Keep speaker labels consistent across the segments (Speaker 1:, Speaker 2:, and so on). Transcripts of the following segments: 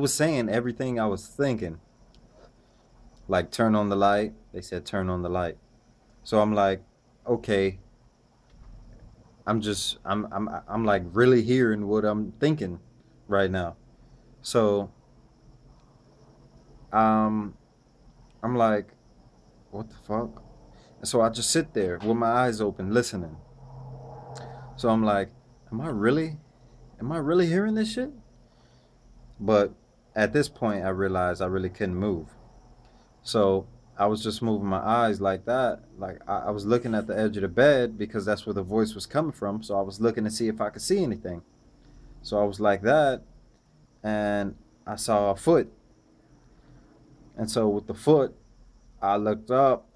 Speaker 1: was saying everything I was thinking. Like, turn on the light. They said, turn on the light. So I'm like, okay, I'm like really hearing what I'm thinking right now. So um, I'm like, what the fuck? And so I just sit there with my eyes open, listening. So I'm like, am I really, am I really hearing this shit? But at this point, I realized I really couldn't move. So I was just moving my eyes like that. Like I was looking at the edge of the bed because that's where the voice was coming from. So I was looking to see if I could see anything. So I was like that, and I saw a foot. And so with the foot, I looked up,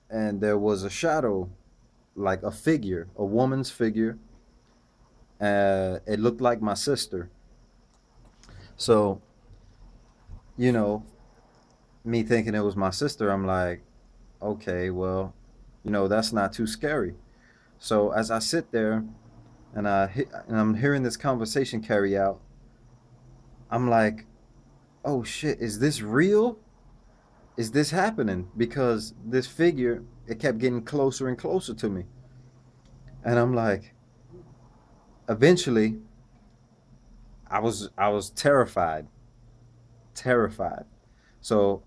Speaker 1: and there was a shadow, like a figure, a woman's figure. It looked like my sister. So, you know, me thinking it was my sister, I'm like, okay, well, that's not too scary. So as I sit there and I'm hearing this conversation carry out, I'm like, oh shit, is this real? Is this happening? Because this figure, it kept getting closer and closer to me. And I'm like, eventually, I was terrified, terrified. So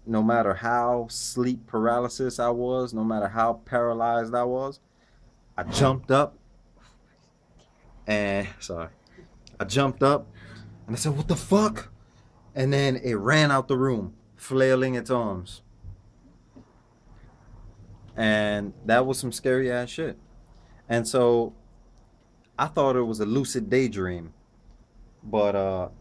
Speaker 1: no matter how sleep paralysis I was, no matter how paralyzed I was, I jumped up and sorry, I jumped up and I said, "What the fuck?" And then it ran out the room, flailing its arms. And that was some scary ass shit. And so I thought it was a lucid daydream, but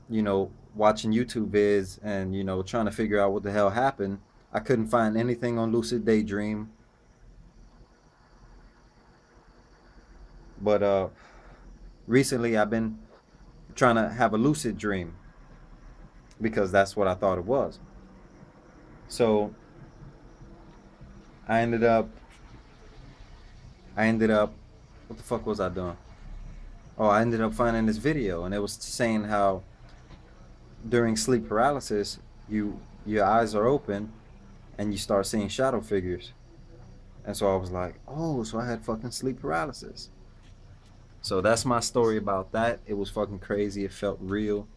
Speaker 1: watching YouTube vids and trying to figure out what the hell happened, I couldn't find anything on lucid daydream. But recently I've been trying to have a lucid dream because that's what I thought it was. So I ended up I ended up what the fuck was I doing? Oh, I ended up finding this video and it was saying how during sleep paralysis your eyes are open and you start seeing shadow figures. And so I was like, oh, so I had fucking sleep paralysis. So that's my story about that. It was fucking crazy. It felt real.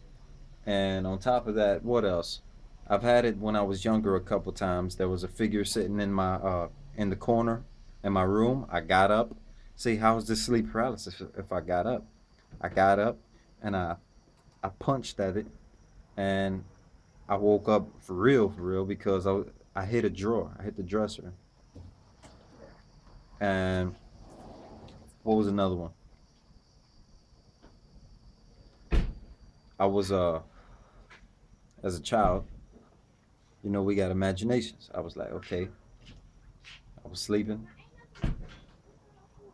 Speaker 1: And on top of that, what else? I've had it when I was younger a couple times. There was a figure sitting in the corner in my room. I got up. See, how was this sleep paralysis if I got up? I got up and I punched at it and I woke up for real, because I hit a drawer. I hit the dresser. And what was another one? I was as a child, we got imaginations. I was like, okay, I was sleeping,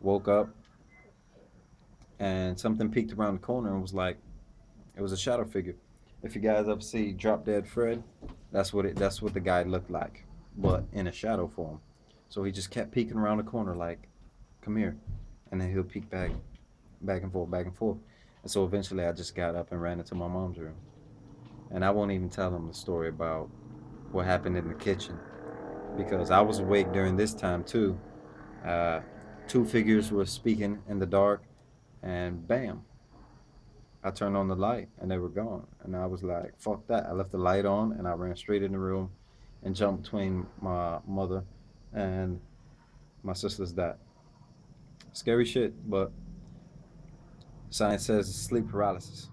Speaker 1: woke up, and something peeked around the corner and was like, it was a shadow figure. If you guys ever see Drop Dead Fred, that's what the guy looked like, but in a shadow form. So he just kept peeking around the corner like, come here, and then he'll peek back and forth, back and forth. And so eventually I just got up and ran into my mom's room. And I won't even tell them the story about what happened in the kitchen because I was awake during this time too. Uh, Two figures were speaking in the dark, and bam, I turned on the light and they were gone. And I was like, fuck that. I left the light on and I ran straight in the room and jumped between my mother and my sister's dad. Scary shit, but science says it's sleep paralysis.